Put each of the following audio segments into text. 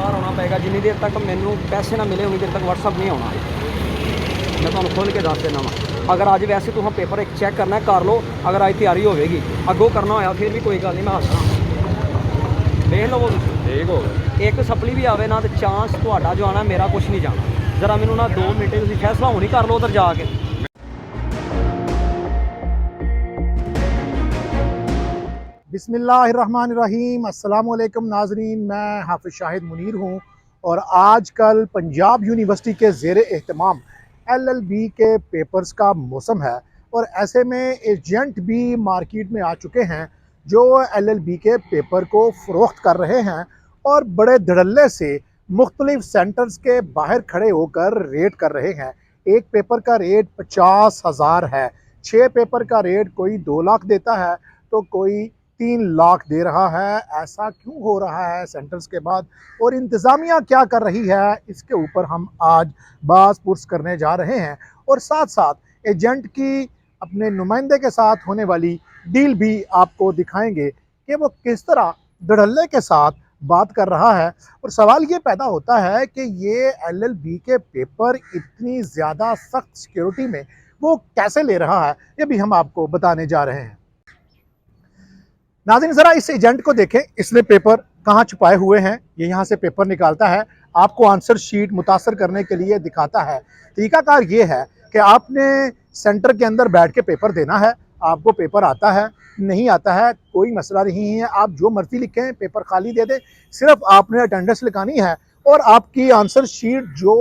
बाहर आना पेगा जिन्नी देर तक मैनू पैसे ना मिले उन्नी देर तक WhatsApp नहीं आना। मैं तुहानू खोल के दस देना वा। अगर अज वैसे तुम पेपर एक चैक करना है कर लो, अगर अज तैयारी होगी अगों करना होया फिर भी कोई गल नहीं, मैं हसना देख लवो ठीक हो। एक सप्ली भी आवे ना तो चांस तुहाडा जो आना मेरा कुछ नहीं जाना। जरा मैनू ना 2 मिनट तुसीं फैसला होनी कर लो उधर जाके। बिस्मिल्लाहिर्रहमानिर्रहीम। अस्सलाम वालेकुम नाजरीन, मैं हाफिज़ शाहिद मुनीर हूँ और आजकल पंजाब यूनिवर्सिटी के ज़ेर एहतमाम LLB के पेपर्स का मौसम है और ऐसे में एजेंट भी मार्केट में आ चुके हैं जो LLB के पेपर को फ़रोख्त कर रहे हैं और बड़े धड़ल्ले से मुख्तलिफ सेंटर्स के बाहर खड़े होकर रेट कर रहे हैं। एक पेपर का रेट 50,000 है, 6 पेपर का रेट कोई 2 लाख देता है तो कोई 3 लाख दे रहा है। ऐसा क्यों हो रहा है सेंटर्स के बाद और इंतज़ामिया क्या कर रही है, इसके ऊपर हम आज बात पुरस करने जा रहे हैं और साथ साथ एजेंट की अपने नुमाइंदे के साथ होने वाली डील भी आपको दिखाएंगे कि वो किस तरह धड़ल्ले के साथ बात कर रहा है। और सवाल ये पैदा होता है कि ये LLB के पेपर इतनी ज़्यादा सख्त सिक्योरिटी में वो कैसे ले रहा है, ये भी हम आपको बताने जा रहे हैं। नाज़रीन ज़रा इस एजेंट को देखें, इसने पेपर कहाँ छुपाए हुए हैं। ये यहाँ से पेपर निकालता है, आपको आंसर शीट मुतासर करने के लिए दिखाता है। तरीकाकार ये है कि आपने सेंटर के अंदर बैठ के पेपर देना है। आपको पेपर आता है नहीं आता है कोई मसला नहीं है, आप जो मर्जी लिखें पेपर खाली दे दें, सिर्फ आपने अटेंडेंस लिखानी है और आपकी आंसर शीट जो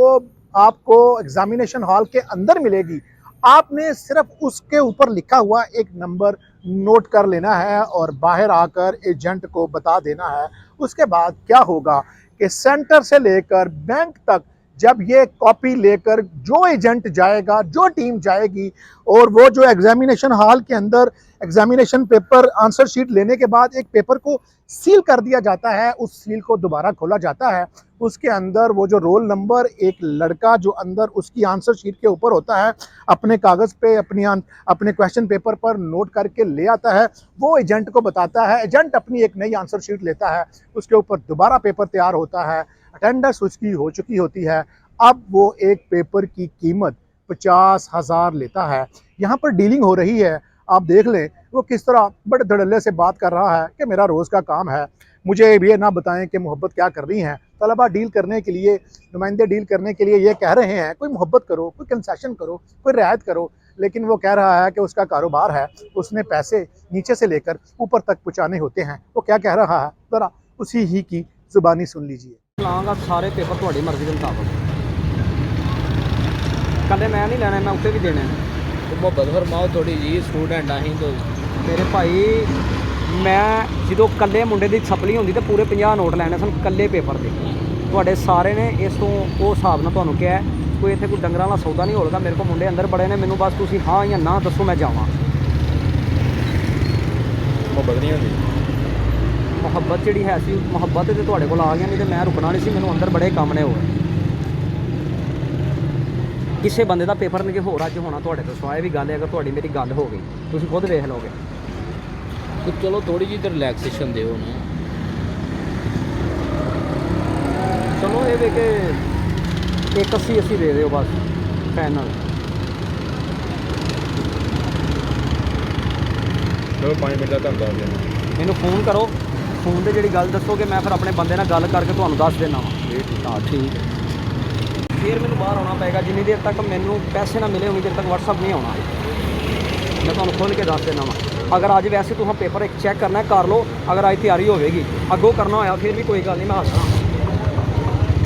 आपको एग्जामिनेशन हॉल के अंदर मिलेगी आपने सिर्फ उसके ऊपर लिखा हुआ एक नंबर नोट कर लेना है और बाहर आकर एजेंट को बता देना है। उसके बाद क्या होगा कि सेंटर से लेकर बैंक तक जब ये कॉपी लेकर जो एजेंट जाएगा, जो टीम जाएगी और वो जो एग्जामिनेशन हॉल के अंदर एग्जामिनेशन पेपर आंसर शीट लेने के बाद एक पेपर को सील कर दिया जाता है, उस सील को दोबारा खोला जाता है। उसके अंदर वो जो रोल नंबर एक लड़का जो अंदर उसकी आंसर शीट के ऊपर होता है अपने कागज़ पे अपने क्वेश्चन पेपर पर नोट करके ले आता है, वो एजेंट को बताता है। एजेंट अपनी एक नई आंसर शीट लेता है, उसके ऊपर दोबारा पेपर तैयार होता है, अटेंडेंस उसकी हो चुकी होती है। अब वो एक पेपर की कीमत 50,000 लेता है। यहाँ पर डीलिंग हो रही है, आप देख लें वो किस तरह बड़े धड़ल्ले से बात कर रहा है कि मेरा रोज़ का काम है, मुझे ये ना बताएं कि मोहब्बत क्या कर रही हैं। तलबा डील करने के लिए, नुमाइंदे डील करने के लिए ये कह रहे हैं कोई मोहब्बत करो, कोई कंसेशन करो, कोई रियायत करो, लेकिन वो कह रहा है कि उसका कारोबार है, उसने पैसे नीचे से लेकर ऊपर तक पहुँचाने होते हैं। वो क्या कह रहा है ज़रा उसी ही की ज़ुबानी सुन लीजिए। लाँगा सारे पेपर थोड़ी मर्जी के मुताबिक, कल मैं नहीं लेने, मैं उत्ते भी देने। मोहब्बत फरमाओ थोड़ी जी, स्टूडेंट अं तो मेरे भाई मैं जो कल्ले मुंडे की सप्ली होंगी तो पूरे 50 नोट लैने सन कल्ले पेपर के। तुहाडे सारे ने इस तो वो हिसाब नाल तुहानूं क्या है, कोई इत्थे कोई डंगर वाला सौदा नहीं होगा। मेरे को मुंडे अंदर बड़े ने, मैनूं बस तुसीं हाँ या ना दसो मैं जावां। मोहब्बत नहीं होती, मुहब्बत जिहड़ी है सी मुहब्बत तो तुहाडे कोल आ गया, नहीं तो मैं रुकना नहीं सी। मैनूं अंदर बड़े काम ने होए, किसी बंदे का पेपर नहीं होर अज होना तुहाडे तो सवाए भी गल है। अगर तुहाडी मेरी गल हो गई तुसीं खुद वेख लोगे। तो चलो थोड़ी जी तो रिलैक्सेशन दो ना। चलो ये वे के 180 दे दो बस फाइनल। चलो 5 मिनट का धंधा हो जाना। मैनूं फोन करो, फोन से जी गल दसोगे मैं फिर अपने बंदे नाल गल करके तुहानूं दस देना वा। हाँ ठीक है, फिर मैनूं बाहर आना पेगा जिन्नी देर तक मैनूं पैसे ना मिले उन्नी देर तक WhatsApp नहीं आना। मैं तुहानूं खोल के दस देना वा। अगर अज वैसे तुम पेपर एक चैक करना है कर लो, अगर अज तैयारी होगी अगों करना होया फिर भी कोई गल नहीं, मैं हसना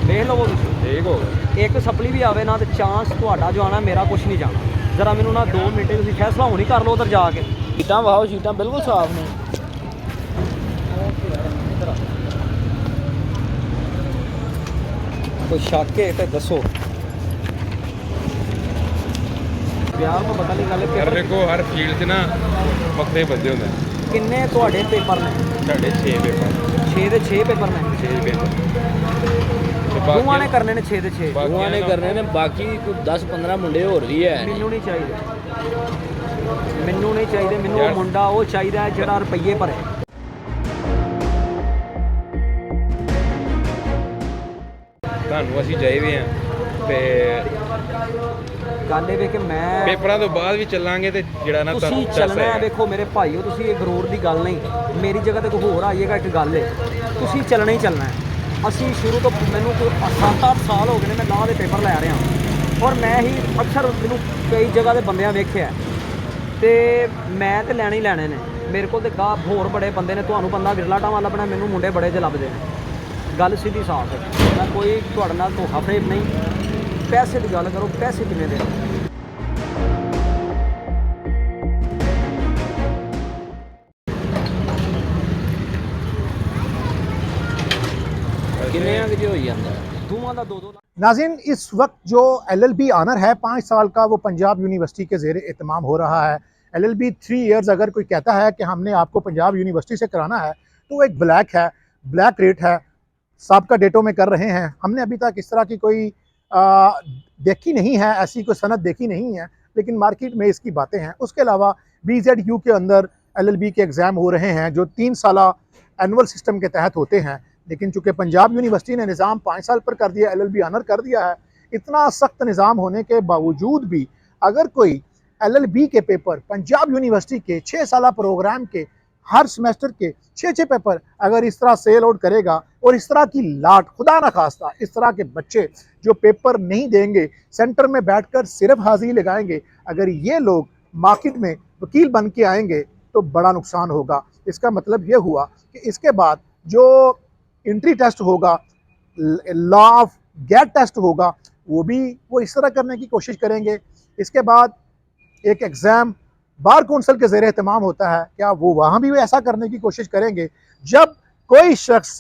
देख लवो ठीक हो। एक सप्ली भी आवे ना तो चांस तुहाडा जो आना मेरा कुछ नहीं जाना। जरा मैनूं ना 2 मिनट तुसीं फैसला होनी कर लो उधर जाके। शीटां वहाओ, शीटां बिल्कुल साफ ने। कोई शक है तो दसो यार, मैं पता नहीं गल हर देखो हर फील्ड 'ਚ ना वक्ते बंदे होंदे ने। किन्ने तुहाडे पेपर ने? साढ़े 6 पेपर 6 ਦੇ 6 पेपर ने। 6 पेपर दूआं ने करने ने 6 ਦੇ 6। दूआं ने करने ने, बाकी कोई 10-15 मुंडे होर भी है। मैनू नहीं चाहिए, मैनू नहीं चाहिए, मैनू वो मुंडा वो चाहिए ਜਿਹੜਾ रुपये भरे। ਸਾਨੂੰ ਅਸੀਂ ਚਾਹੀਦੇ ਆ ਤੇ ਗੱਲ ਇਹ ਵੇ ਕਿ ਮੈਂ ਪੇਪਰਾਂ ਤੋਂ ਬਾਅਦ ਵੀ ਚੱਲਾਂਗੇ ਤੇ ਜਿਹੜਾ ਨਾ ਤੁਸੀਂ ਚੱਲਣਾ ਹੈ। ਵੇਖੋ ਮੇਰੇ ਭਾਈਓ, ਤੁਸੀਂ ਇਹ ਗਰੂਰ ਦੀ ਗੱਲ ਨਹੀਂ, ਮੇਰੀ ਜਗ੍ਹਾ ਤੇ ਕੋਈ ਹੋਰ ਆਈਏਗਾ, ਇੱਕ ਗੱਲ ਹੈ, ਤੁਸੀਂ ਚੱਲਣਾ ਹੀ ਚੱਲਣਾ ਹੈ। ਅਸੀਂ ਸ਼ੁਰੂ ਤੋਂ ਮੈਨੂੰ ਕੋਈ 7-8 ਸਾਲ ਹੋ ਗਏ ਨੇ ਮੈਂ ਲਾਅ ਦੇ ਪੇਪਰ ਲੈ ਰਿਹਾ, ਔਰ ਮੈਂ ਹੀ ਅਕਸਰ ਮੈਨੂੰ ਕਈ ਜਗ੍ਹਾ ਦੇ ਬੰਦਿਆਂ ਵੇਖਿਆ ਤੇ ਮੈਂ ਤੇ ਲੈਣੇ ਹੀ ਲੈਣੇ ਨੇ। ਮੇਰੇ ਕੋਲ ਤੇ ਗਾਹ ਹੋਰ ਬੜੇ ਬੰਦੇ ਨੇ, ਤੁਹਾਨੂੰ ਬੰਦਾ ਵਿਰਲਾ ਟਾਵਾਂ ਲੱਭਣਾ, ਮੈਨੂੰ ਮੁੰਡੇ ਬੜੇ ਜਿਹੇ ਲੱਭਦੇ ਨੇ। ਗੱਲ ਸਿੱਧੀ ਸਾਫ਼ ਹੈ, ਮੈਂ ਕੋਈ ਤੁਹਾਡੇ ਨਾਲ ਧੋਖਾ ਫਰੇਬ ਨਹੀਂ। ਪੈਸੇ ਦੀ ਗੱਲ ਕਰੋ, ਪੈਸੇ ਕਿਵੇਂ ਦੇ ਕਿੰਨੇ ਅੰਗ ਜੋ ਹੋਈ ਜਾਂਦਾ ਦੋਵਾਂ ਦਾ 2-2 ਲੱਖ। नाज़रीन, इस वक्त जो LLB ऑनर है 5 साल का, वो पंजाब यूनिवर्सिटी के ज़ेर एहतमाम हो रहा है। LLB 3 इयर्स अगर कोई कहता है कि हमने आपको पंजाब यूनिवर्सिटी से कराना है तो वो एक ब्लैक है, ब्लैक रेट है, साबिक़ा डेटों में कर रहे हैं। हमने अभी तक इस तरह की कोई देखी नहीं है, ऐसी कोई सनद देखी नहीं है, लेकिन मार्केट में इसकी बातें हैं। उसके अलावा BZU के अंदर LLB के एग्ज़ाम हो रहे हैं जो 3 साल एनुअल सिस्टम के तहत होते हैं, लेकिन चूँकि पंजाब यूनिवर्सिटी ने निज़ाम 5 साल पर कर दिया, LLB ऑनर कर दिया है। इतना सख्त निज़ाम होने के बावजूद भी अगर कोई LLB के पेपर पंजाब यूनिवर्सिटी के 6 साल प्रोग्राम के हर सेमेस्टर के 6 पेपर अगर इस तरह सेल आउट करेगा, और इस तरह की लाट, खुदा न खास्ता इस तरह के बच्चे जो पेपर नहीं देंगे, सेंटर में बैठकर सिर्फ हाजिरी लगाएंगे, अगर ये लोग मार्केट में वकील बन के आएंगे तो बड़ा नुकसान होगा। इसका मतलब ये हुआ कि इसके बाद जो एंट्री टेस्ट होगा, लॉ ऑफ गेट टेस्ट होगा, वो इस तरह करने की कोशिश करेंगे। इसके बाद एक एग्ज़ाम बार कौंसिल के ज़ेर एहतमाम होता है, क्या वो वहाँ भी ऐसा करने की कोशिश करेंगे? जब कोई शख्स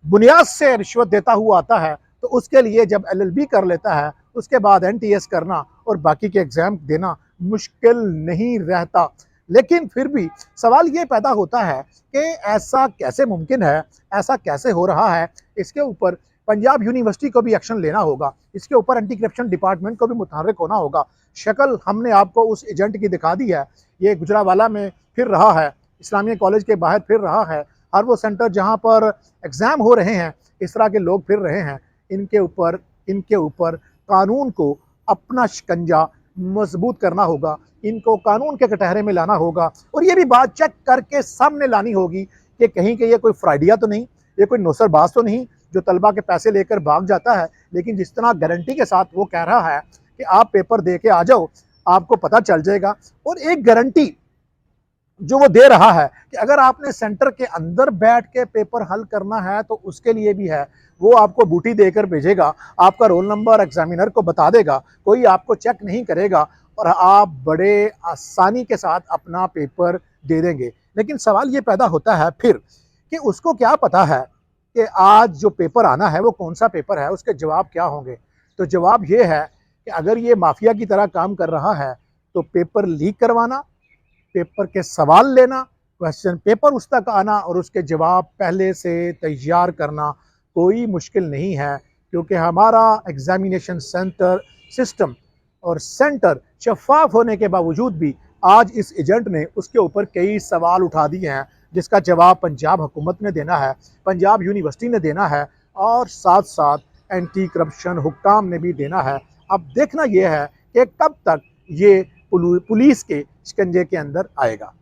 बुनियाद से रिश्वत देता हुआ आता है तो उसके लिए जब LLB कर लेता है उसके बाद NTS करना और बाकी के एग्ज़ाम देना मुश्किल नहीं रहता। लेकिन फिर भी सवाल ये पैदा होता है कि ऐसा कैसे मुमकिन है, ऐसा कैसे हो रहा है? इसके ऊपर पंजाब यूनिवर्सिटी को भी एक्शन लेना होगा, इसके ऊपर एंटी करप्शन डिपार्टमेंट को भी मुतहर्रिक होना होगा। शक्ल हमने आपको उस एजेंट की दिखा दी है, ये गुजरावाला में फिर रहा है, इस्लामिया कॉलेज के बाहर फिर रहा है, हर वो सेंटर जहाँ पर एग्ज़ाम हो रहे हैं इस तरह के लोग फिर रहे हैं। इनके ऊपर कानून को अपना शिकंजा मजबूत करना होगा, इनको कानून के कटहरे में लाना होगा, और ये भी बात चेक करके सामने लानी होगी कि कहीं के ये कोई फ्राइडिया तो नहीं, ये कोई नौसरबाज तो नहीं जो तलबा के पैसे लेकर भाग जाता है। लेकिन जिस तरह गारंटी के साथ वो कह रहा है कि आप पेपर दे के आ जाओ, आपको पता चल जाएगा, और एक गारंटी जो वो दे रहा है कि अगर आपने सेंटर के अंदर बैठ के पेपर हल करना है तो उसके लिए भी है, वो आपको बूटी देकर भेजेगा, आपका रोल नंबर एग्जामिनर को बता देगा, कोई आपको चेक नहीं करेगा और आप बड़े आसानी के साथ अपना पेपर दे देंगे। लेकिन सवाल ये पैदा होता है फिर कि उसको क्या पता है कि आज जो पेपर आना है वो कौन सा पेपर है, उसके जवाब क्या होंगे? तो जवाब ये है कि अगर ये माफिया की तरह काम कर रहा है तो पेपर लीक करवाना, पेपर के सवाल लेना, क्वेश्चन पेपर उस तक आना और उसके जवाब पहले से तैयार करना कोई मुश्किल नहीं है, क्योंकि हमारा एग्जामिनेशन सेंटर सिस्टम और सेंटर शफाफ होने के बावजूद भी आज इस एजेंट ने उसके ऊपर कई सवाल उठा दिए हैं, जिसका जवाब पंजाब हुकूमत ने देना है, पंजाब यूनिवर्सिटी ने देना है, और साथ साथ एंटी करप्शन हुक्काम ने भी देना है। अब देखना यह है कि कब तक ये पुलिस के शिकंजे के अंदर आएगा।